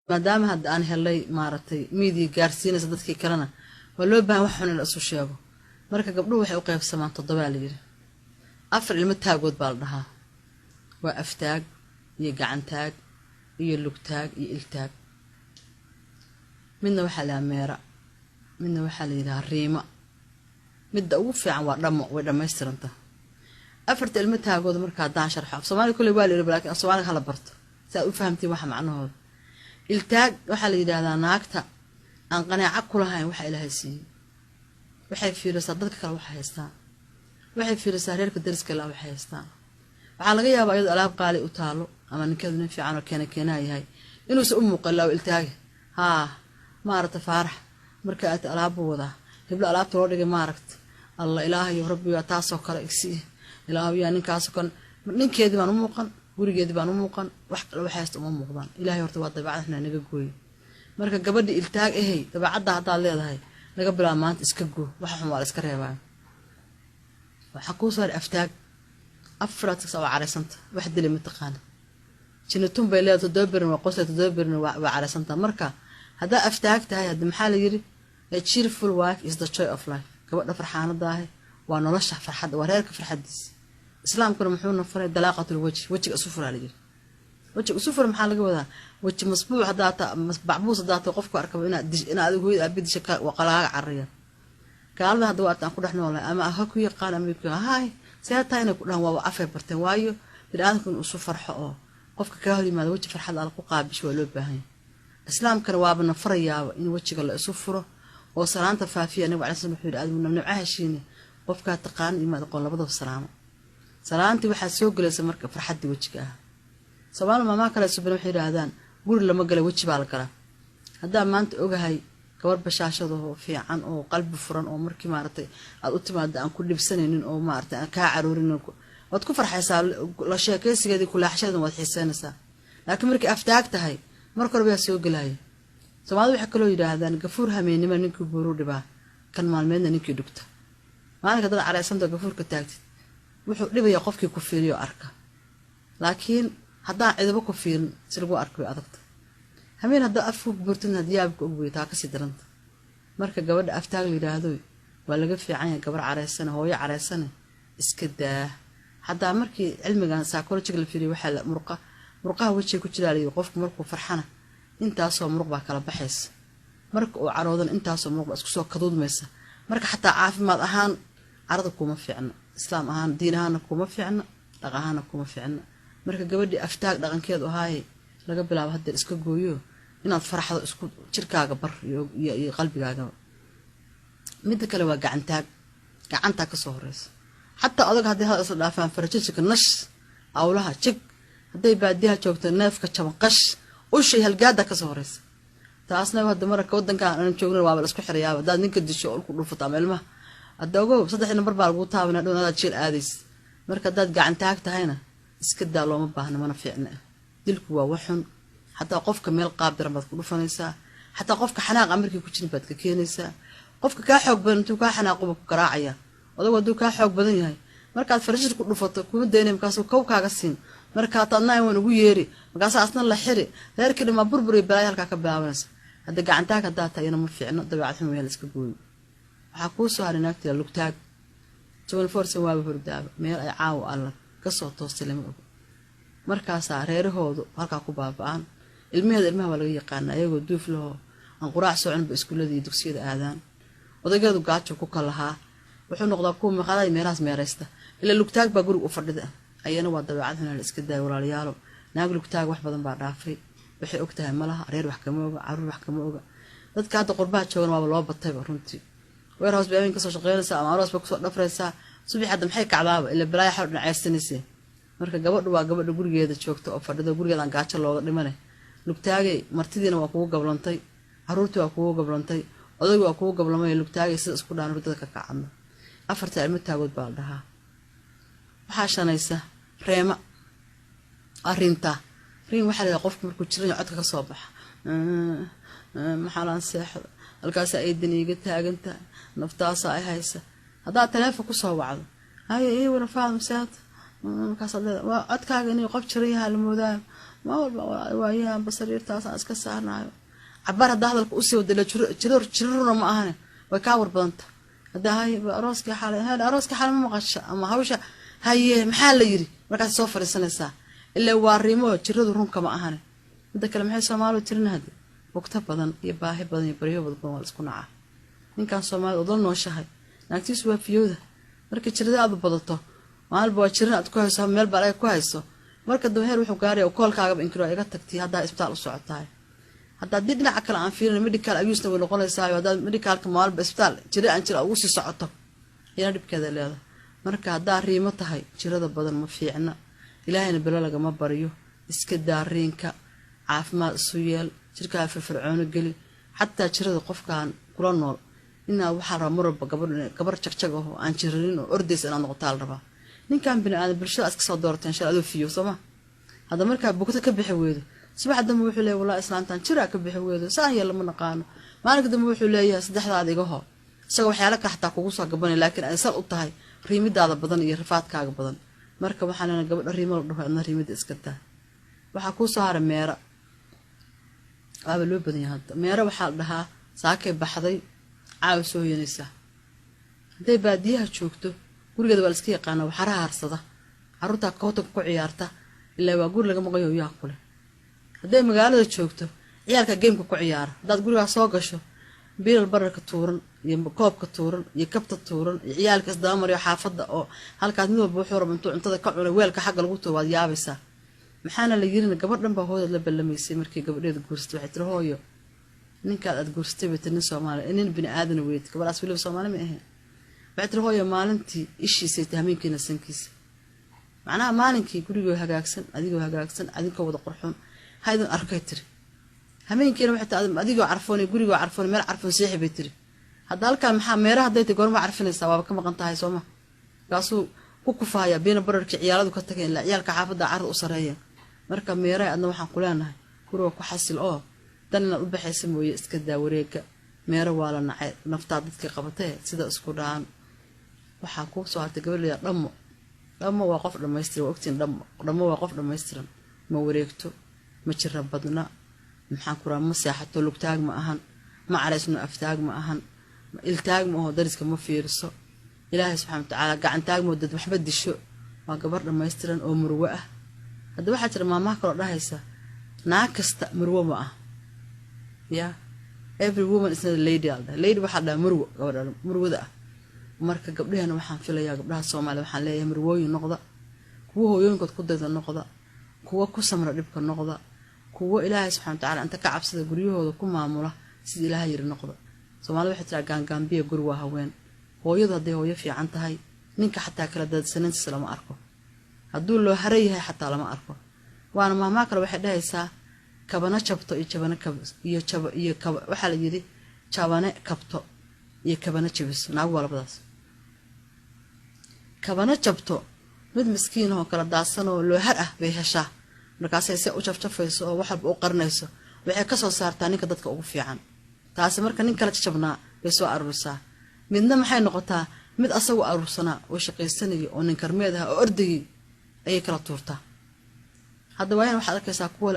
maadaama hadda aan helay maaragtay media gaarsiinaysa dadkii kalena waa loo baahan wax xun in la isu sheego marka gabdhuhu waxay u qaybsamaan 7 la yiri 4 ilmo taagood baa la dhahaa waa aftaag iyo gacantaag iyo lugtaag iyo iltaag midna waxaa la meera midna waxaa la yiraahdaa riima midda ugu fiican waa dhamo way dhameystiranta 4 ilmo taagood marka daan sharxo Soomaali kulli waa la yiri laakiin Soomaaliga hala barto si aad u fahamtiin waxa macnahooda iltaag waxaa la yiraahdaa naagta aan qanaaco ku lahayn waxa Ilaahay siiyay waxay fiirisaa dadka kale waxa haystaan waxay fiirisaa reerka dariska la waxa haystaan waxa laga yaabaa iyadoo alaab qaali u taalo ama ninkeedu nin fiican oo keenaa yahay inuu soo muuqalo iltaag maarta faarax marka aad alaab wada hebla alaabta loo dhigay maaragta Allah ilaahay rabbiga taasoo kale igsi ilaahay yaa ninkaas kan ninkeedii baan u muuqan gurigeedii baan u muuqan wax kale waxa haysto uma muuqdaan ilaahay horta waa dabeecadna naga gooy marka gabadhi iltaag dabeecadda hadaa leedahay laga bilaabo maanta iska goo waxa xun waa iska reebaa waxa ku soo aftaag afraad soo careysanta wax dilay mataqaan jinatun bay leedahay toddobarin waa qosay toddobarin waa careysanta marka hada aftaag tahay hada maxaa la yiri a cheerful wife is the joy of life gabadha farxaanada ah waa nolosha farxad waa reerka farxadiisa islaamkuna muxuu nafaray dalaaqatul wajiga sufur la yiri wajiga sufur maxaa laga wadaa waji masbuuc hadaata masbacbuus hadaata qofku arkaba inaad adigu hooyada abidisha waqalaaga cariya kaalada hada waa aan ku dhaxnoolay ama ha ku yaqaan ama ku hay saytaayna ku dhan waa afay bartay waayo bidaadanku uu soo farxo oo qofka ka hor yimaado waji farxad aan ku qaabisho waa loo baahan islaamkana waaba nafarayaaba in wajiga la isu furo oo salaanta faafiya nabi calaysana wuxuu yiri aad nabcaha shiine qofka taqaan imaad qoon labadaba salaamo salaanti waxa soo galaysa marka farxadda wajiga ah Soomaali maama kale subin waxay yiraahdaan guri lama galay waji baa la galaa hadaa maanta ogahay gabar bashaashado oo fiican oo qalbi furan oo markii maartay aad u timaado aan ku dhibsanaynin oo maartay ka caroorin wad ku farxaysaa la sheekaysigeedii ku laaxshada wad xiisanaysaa laakiin markii aftaag tahay marka hore soo galay Soomaali waxa kale oo yiraahdaan gafuur hameenimo ninkii buuru dhibaa kan maalmeedna ninkii dhugta maalinka dad careysanta gafuurka taagtid wuxuu dhibaya qofkii ku fiiriyo arka laakiin hadaa ciidaba ku fiirin si lagu arko adagta hameen hadaa afku burtin hadiyaabka ugu weeytaa ka sii daranta marka gabadha aftaag la yiraahdo waa laga fiican yahay gabar careysan hooyo careysan iska daa hadaa markii cilmigan psychology la fiiriyo waxa la murqaha wajiga ku jira qofku markuu farxana intaas oo muruq baa kala baxaysa marka uu caroodan intaas oo muruq isku soo kaduudmaysa marka xataa caafimaad ahaan arada kuma fiicna islaam ahaan diin ahaan kuma fiicna dhaqan ahaan kuma fiicna marka gabadhi aftaag dhaqankeedu ahaay laga bilaabo hadda iska gooyo inaad farxado isku jirkaaga bar iyo qalbigaaga mid kale waa gacanta ka soo horeysa hatta adag hadii hada isla dhaafaan farajinka nash awlaha jig haday baadiyaha joogto neefka jaban qash oo shay halgaada ka soo horeysa taasna wada marka wadanka aan joogno waa la isku xiriyaaba dad ninka disho oo ku dhufata meelmaha adogo 3 number baa lagu taabana dhoonada jil aadays marka dad gacantaag tahayna iska daa looma baahna mana fiicna dilku waa waxun hatta qofka meel qaab daran baad ku dhufanaysaa hatta qofka xanaaq amarkii ku jirin baad ka keenaysaa qofka ka xoog badan intuu ka xanaaqo ku garaacaya odagu haduu ka xoog badan yahay markaad farajir ku dhufato kuma deynay markaas uu kawkaaga siin marka taadnaa waan ugu yeeri markaas asna la xiri reerkii ma burburi balay halka ka bilaabanaysa hada gacantaag hadaa taayna ma fiicno dabeecad xun weel iska gooyo waxa ku soo haray naagta lugtaag 24 waa hurdaaba meel ay caaw alla ka soo toostay lama og markaas reerahoodu halka ku baabaan ilmaha waa laga yaqaan ayagoo duuf loo aan quraac soo cunba iskuuladii dugsiyada aadaan odaygeedu gaajo ku kalaha wuxuu noqdaa ku maqalay meeraas meeraysta ila lugtaag baa guriga u fadhida ayana waa dabeecad xun la iska daay walaalayaalo naag lugtaag wax badan baa dhaafay waxay ogtahay malaha reer wax kama oga caruur wax kama oga dadka hadda qurbaha joogan waa loo batay runtii warehouse baamin ka soo shaqeynaysa ama aroos ba ku soo dhafraysa subax hadda maxay kacdaaba ila balay xor dhacaysanaysa marka gabadhu waa gabadha gurigeeda joogto oo fadhido gurigeeda gaajo looga dhimanay lugtaagay martidiina waa kugu gablantay caruurtu waa kugu gablantay odaygu waa kugu gablamay lugtaagay sida isku dhaan dadka ka kacadna afarta ilmo taagood baa dhaha waxa shanaysa reema arinta rin waxa la qofku markuu jiran codka ka soo baxa maxalan seexda halkaas ay daniga taaganta naftaas ay haysa hadaa telefoon ku soo wacdo ay wara faam saad markaas waa codkaaga inay qof jiran yahay la moodaa ما هو ويا بصرير تاسع اسكسرنا عبارة داخل القصي ودل جرر ما أهنا ويكاور بنت هذا هاي راسك حالة هذا راسك حالة ما مقشة أما هوش هاي محل يري مركز صفر السنة ساعة إلا واريمو جرر رون كما أهنا هذا كلام حي سمالو ترين هذا وكتب بدن يباهي بدن يبريه بدن والسكناعة إن كان سمال وضلنا وشهي نكتيس وفيوده مركز جرر أبو بدته وأنا بوجرنا أتكويس هم مال برأي كويسه مركز دمهر وحكاري وكل كعب إنكروا يقتكتي هذا إسبتال الصعطاي هذا ديدنا عكلا عن فينا ميديكال أبيوسنا ونقول سايو هذا ميديكال كمال بإسبتال جري عن جري أوسي صعطه ينادي بكذا لا مركز هذا ريمة هاي جري هذا بدل ما في عنا إلهي نبلا لقى ما بريو إسكت دارينك عاف ما سويل شركة في فرعون الجلي حتى جري هذا قف كان كل نور إنه وحرا مربى قبر شكشكه عن جرين وأرديس أنا نقطال ربا نين كان بنا أنا برشة أسكت دورتين إن شاء الله فيه سما هذا مركز بوقت كبحويده صباح دم وحولي والله إسلام تان شراء كبحويده ساهي لما نقانو ما نقدر وحولي يا سدح هذا جوها سوى حيالك حتى كوسا قبني لكن أنا سأل أطهي ريمد هذا بدن يرفعت كاج بدن مركب وحنا قبل الريمد نروح أنا ريمد إسكتها وحكوا صار ميرا قبل بدني هذا ميرا وحال لها ساكب بحضي عاوسوا ينسى هذي بعديها شوكتو قول قد والسكي قانا وحرها هرصده عروتها كوتك كعيارته إلا وأقول لك ما قيو يأكله هذي مقالة شوكتو عيالك جيمك كعيار ده تقول له ساقشوا بين البر كتورن يكوب كتورن يكبت التورن عيالك إصدامر يا حافظة أو هالكاد نو بحور من طول انتظر كعون ويلك حق الغوتو ويابسة محانا اللي يجري قبل نبه هو اللي لما يصير كي قبل يد جورست واحد رهويه نين كاد جورست بتنسى ماله إنين بني آدم ويت قبل أسوي صومالي ما هي بعد رهويه مالنتي إيش يسيتهمين كنا سنكيس معناها مالنكي قريجو هجاكسن أديجو هجاكسن أديكو وضع قرحون هايدن أركيتري همين كانوا حتى أديجو عرفوني قريجو عرفوني ما عرفون سيح بيتري هذا الكلام محميره هذا تقول ما عرفين السواب كما قنت هاي سوما قاسو كوكفايا بين برك عيالadu ka tageen la ciyalka xaafada carr u sareeyeen marka meeray adna waxaan ku leenahay guriga ku xasil oo dan la u baxaysa mooyee iska daa wareega meero waa la nacay nafta dadka qabatay sida isku dhaan waxa ku soo hartay gabadha dhamo waa qof dhameystiran waqtiin dhamo waa qof dhameystiran ma wareegto ma jira badna maxaan ku raama saaxato lugtaag ma ahan ma caraysno aftaag ma ahan iltaag ma oo dariska ma fiirso إلهي سبحانه وتعالى قاعد تاج مدة محمد الشو ما قبر لما يسترن أو مروءة هذا واحد ترى ما كل رهيسة ناقص مروءة معه يا every woman is not a lady هذا lady واحد لا مروء قبر مروء ذا ومركب قبلها أنا محن في ليا قبلها الصومال محن ليا مروء النقطة هو ينقض قدرة النقطة هو كسم ربك النقطة هو إلهي سبحانه وتعالى أنت كعب سيد قريه وكم معموله سيد إلهي النقطة صومال واحد ترى كان بيه قروة هوين hooyada haday hooyo fiican tahay ninka xataa kala dadsanantiisa lama arko haduu loo haray yahay xataa lama arko waana maama kale waxay dhahaysaa kabana jabto iyo jabana waxa la yiri jabana kabto iyo kabana jabis naag walbadaas kabana jabto mid miskiin oo kala daadsan oo loo har ah bay heshaa markaas ay u jafjafayso oo waxa uu qarnayso waxay ka soo saartaa ninka dadka ugu fiican taasi marka nin kala jabnaa bay soo arurisaa midna maxay noqotaa mid asagu aruursana oo shaqeysanayo oo nin karmeed ah oo ordigi ay kala tuurta hadda waa in waxa arkaysaa kuwa